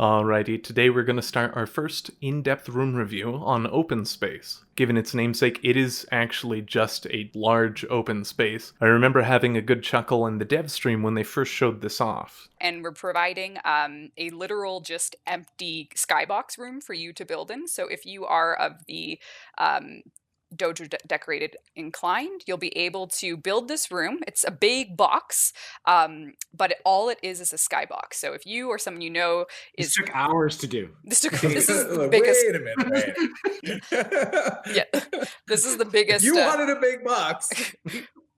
Alrighty, today we're going to start our first in-depth room review on open space. Given its namesake, it is actually just a large open space. I remember having a good chuckle in the dev stream when they first showed this off. And we're providing a literal just empty skybox room for you to build in. So if you are of the dojo decorated inclined, you'll be able to build this room. It's a big box, but all it is a skybox. So if you or someone you know This took hours to do. this is the biggest. Wait a minute. Yeah, this is the biggest. You wanted a big box.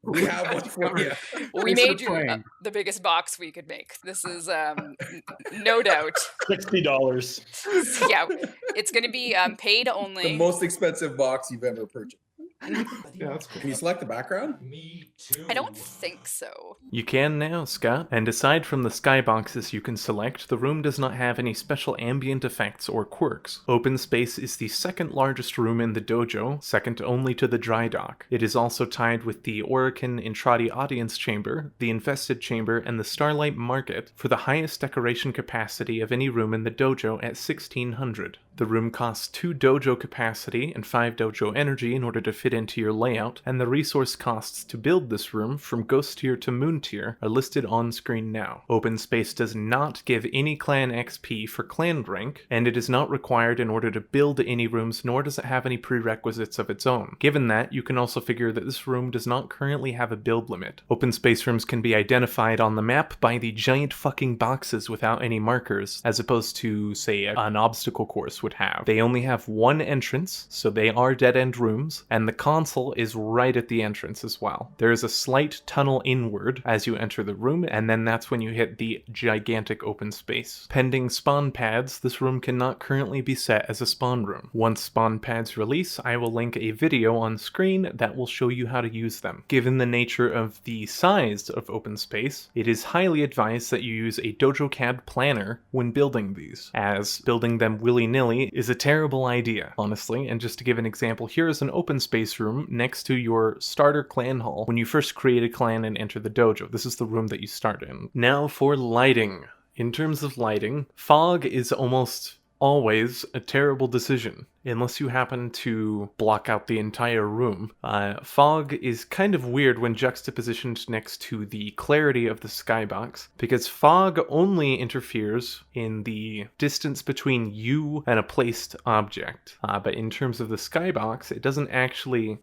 We have one for you. We made you the biggest box we could make. This is no doubt $60. Yeah, it's going to be paid only. The most expensive box you've ever purchased. Yeah, that's cool. Can you select the background? Me too. I don't think so. You can now, Scott, and aside from the skyboxes you can select, the room does not have any special ambient effects or quirks. Open space is the second largest room in the dojo, second only to the dry dock. It is also tied with the Orican Intrati Audience Chamber, the Infested Chamber, and the Starlight Market for the highest decoration capacity of any room in the dojo at 1600. The room costs 2 dojo capacity and 5 dojo energy in order to fit into your layout, and the resource costs to build this room from Ghost Tier to Moon Tier are listed on screen now. Open Space does not give any clan XP for clan rank, and it is not required in order to build any rooms, nor does it have any prerequisites of its own. Given that, you can also figure that this room does not currently have a build limit. Open Space rooms can be identified on the map by the giant fucking boxes without any markers, as opposed to, say, an obstacle course would have. They only have one entrance, so they are dead-end rooms, and the console is right at the entrance as well. There is a slight tunnel inward as you enter the room, and then that's when you hit the gigantic open space. Pending spawn pads, this room cannot currently be set as a spawn room. Once spawn pads release, I will link a video on screen that will show you how to use them. Given the nature of the size of open space, it is highly advised that you use a Dojo CAD planner when building these, as building them willy-nilly is a terrible idea, honestly. And just to give an example, here is an open space room next to your starter clan hall when you first create a clan and enter the dojo. This is the room that you start in. Now for lighting. In terms of lighting, fog is almost always a terrible decision, unless you happen to block out the entire room. Fog is kind of weird when juxtapositioned next to the clarity of the skybox, because fog only interferes in the distance between you and a placed object. But in terms of the skybox, it doesn't actually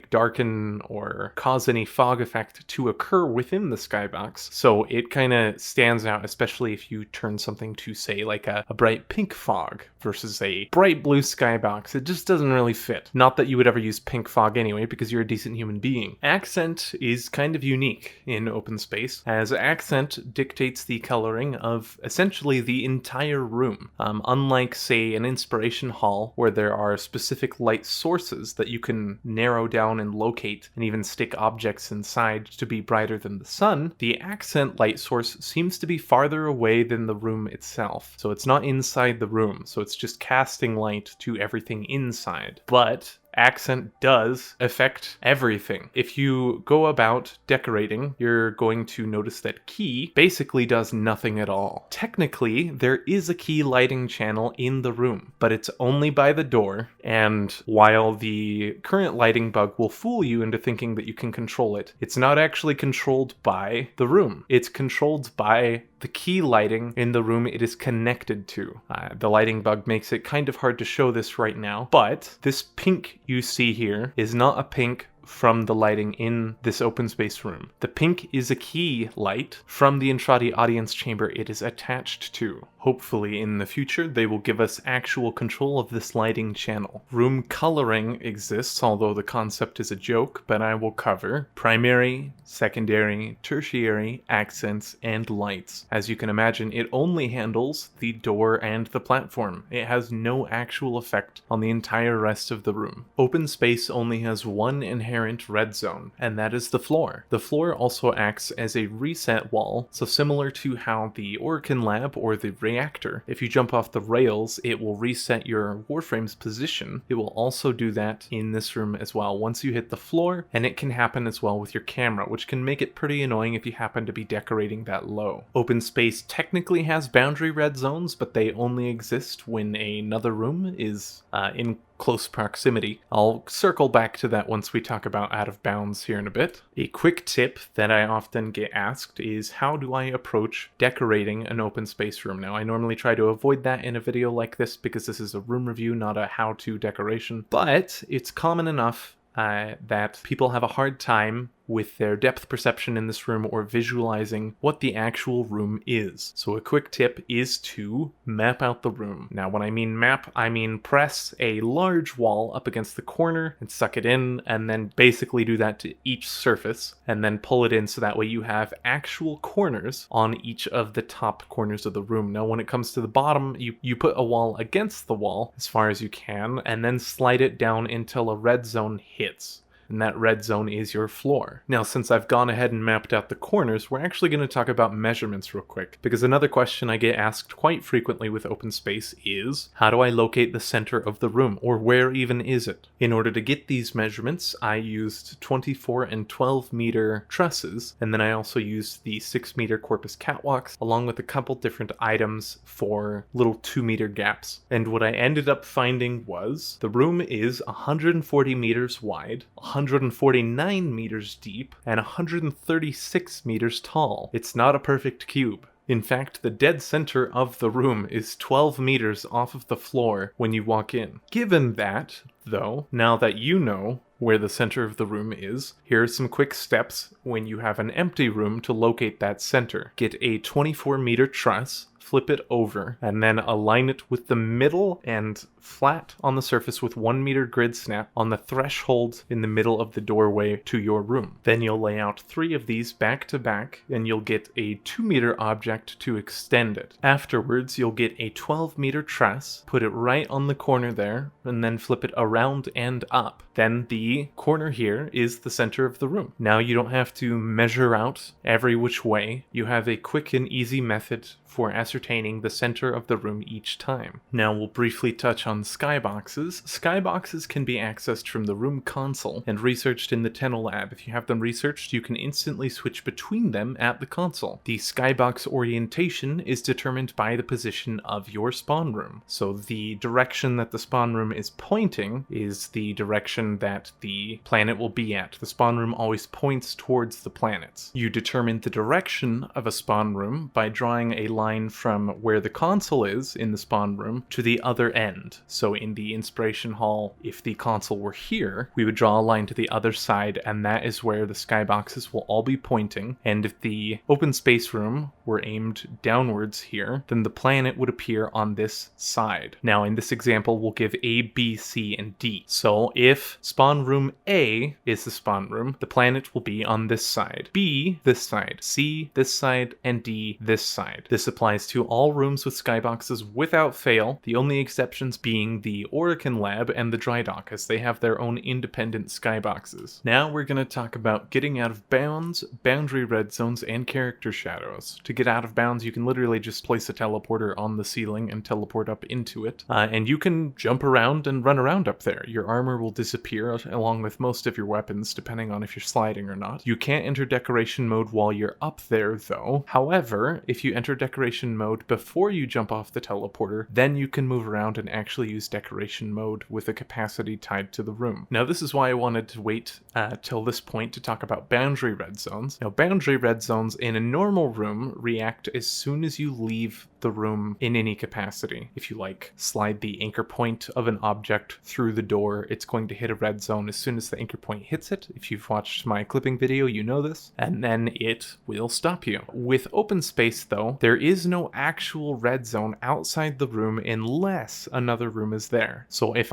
darken or cause any fog effect to occur within the skybox, so it kind of stands out, especially if you turn something to, say, like a bright pink fog versus a bright blue skybox. It just doesn't really fit. Not that you would ever use pink fog anyway, because you're a decent human being. Accent is kind of unique in open space, as accent dictates the coloring of essentially the entire room. Unlike, say, an inspiration hall, where there are specific light sources that you can narrow down and locate, and even stick objects inside to be brighter than the sun, the accent light source seems to be farther away than the room itself. So it's not inside the room, so it's just casting light to everything inside. But accent does affect everything. If you go about decorating, you're going to notice that key basically does nothing at all. Technically, there is a key lighting channel in the room, but it's only by the door, and while the current lighting bug will fool you into thinking that you can control it, it's not actually controlled by the room. It's controlled by the key lighting in the room it is connected to. The lighting bug makes it kind of hard to show this right now, but this pink you see here is not a pink from the lighting in this open space room. The pink is a key light from the Intrati Audience Chamber it is attached to. Hopefully in the future they will give us actual control of this lighting channel. Room coloring exists, although the concept is a joke, but I will cover primary, secondary, tertiary, accents, and lights. As you can imagine, it only handles the door and the platform. It has no actual effect on the entire rest of the room. Open space only has one inherent inherent red zone, and that is the floor. The floor also acts as a reset wall, so similar to how the Orokin Lab or the reactor, if you jump off the rails, it will reset your Warframe's position. It will also do that in this room as well once you hit the floor, and it can happen as well with your camera, which can make it pretty annoying if you happen to be decorating that low. Open Space technically has boundary red zones, but they only exist when another room is in close proximity. I'll circle back to that once we talk about out of bounds here in a bit. A quick tip that I often get asked is, how do I approach decorating an open space room? Now, I normally try to avoid that in a video like this because this is a room review, not a how-to decoration, but it's common enough that people have a hard time with their depth perception in this room or visualizing what the actual room is. So a quick tip is to map out the room. Now when I mean map, I mean press a large wall up against the corner and suck it in, and then basically do that to each surface and then pull it in so that way you have actual corners on each of the top corners of the room. Now when it comes to the bottom, you put a wall against the wall as far as you can and then slide it down until a red zone hits. And that red zone is your floor. Now, since I've gone ahead and mapped out the corners, we're actually going to talk about measurements real quick, because another question I get asked quite frequently with open space is, how do I locate the center of the room, or where even is it? In order to get these measurements, I used 24 and 12 meter trusses, and then I also used the 6 meter corpus catwalks, along with a couple different items for little 2 meter gaps. And what I ended up finding was, the room is 140 meters wide, 149 meters deep, and 136 meters tall. It's not a perfect cube. In fact, the dead center of the room is 12 meters off of the floor when you walk in. Given that, though, now that you know where the center of the room is, here are some quick steps when you have an empty room to locate that center. Get a 24 meter truss, flip it over, and then align it with the middle and flat on the surface with 1 meter grid snap on the threshold in the middle of the doorway to your room. Then you'll lay out 3 of these back to back, and you'll get a 2 meter object to extend it. Afterwards, you'll get a 12 meter truss, put it right on the corner there, and then flip it around and up. Then the corner here is the center of the room. Now you don't have to measure out every which way. You have a quick and easy method for ascertaining the center of the room each time. Now we'll briefly touch on skyboxes. Skyboxes can be accessed from the room console and researched in the Tenno lab. If you have them researched, you can instantly switch between them at the console. The skybox orientation is determined by the position of your spawn room. So the direction that the spawn room is pointing is the direction that the planet will be at. The spawn room always points towards the planets. You determine the direction of a spawn room by drawing a line from where the console is in the spawn room to the other end. So in the inspiration hall, if the console were here, we would draw a line to the other side, and that is where the skyboxes will all be pointing. And if the open space room were aimed downwards here, then the planet would appear on this side. Now in this example, we'll give A, B, C, and D. So if spawn room A is the spawn room, the planet will be on this side, B this side, C this side, and D this side. This applies to all rooms with skyboxes without fail, the only exceptions being the Orokin Lab and the Dry Dock, as they have their own independent skyboxes. Now we're going to talk about getting out of bounds, boundary red zones, and character shadows. To get out of bounds, you can literally just place a teleporter on the ceiling and teleport up into it, and you can jump around and run around up there. Your armor will disappear along with most of your weapons, depending on if you're sliding or not. You can't enter decoration mode while you're up there, though. However, if you enter decoration mode before you jump off the teleporter, then you can move around and actually use decoration mode with a capacity tied to the room. Now this is why I wanted to wait till this point to talk about boundary red zones. Now boundary red zones in a normal room react as soon as you leave the room in any capacity. If you slide the anchor point of an object through the door, it's going to hit a red zone as soon as the anchor point hits it. If you've watched my clipping video, you know this, and then it will stop you. With open space though, there is no actual red zone outside the room unless another room is there. So if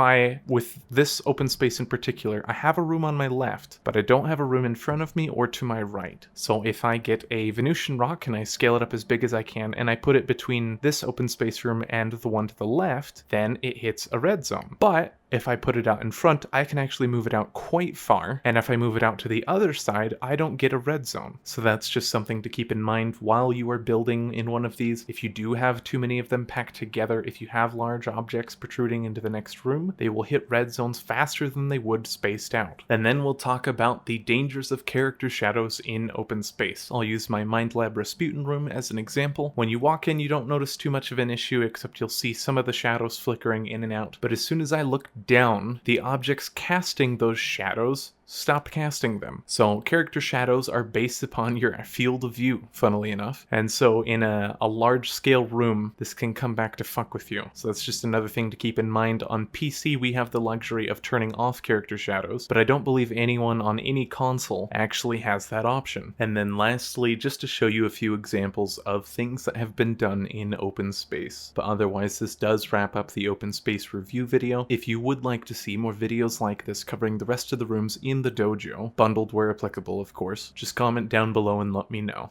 with this open space in particular, I have a room on my left, but I don't have a room in front of me or to my right. So if I get a Venusian rock and I scale it up as big as I can, and I put it between this open space room and the one to the left, then it hits a red zone. But If I put it out in front, I can actually move it out quite far, and if I move it out to the other side, I don't get a red zone. So that's just something to keep in mind while you are building in one of these. If you do have too many of them packed together, if you have large objects protruding into the next room, they will hit red zones faster than they would spaced out. And then we'll talk about the dangers of character shadows in open space. I'll use my Mind Lab Rasputin room as an example. When you walk in, you don't notice too much of an issue, except you'll see some of the shadows flickering in and out. But as soon as I look down, the objects casting those shadows stopped casting them. So character shadows are based upon your field of view, funnily enough. And so in a large scale room, this can come back to fuck with you. So that's just another thing to keep in mind. On PC, we have the luxury of turning off character shadows, but I don't believe anyone on any console actually has that option. And then lastly, just to show you a few examples of things that have been done in open space. But otherwise, this does wrap up the open space review video. If you would like to see more videos like this covering the rest of the rooms in the dojo, bundled where applicable of course, just comment down below and let me know.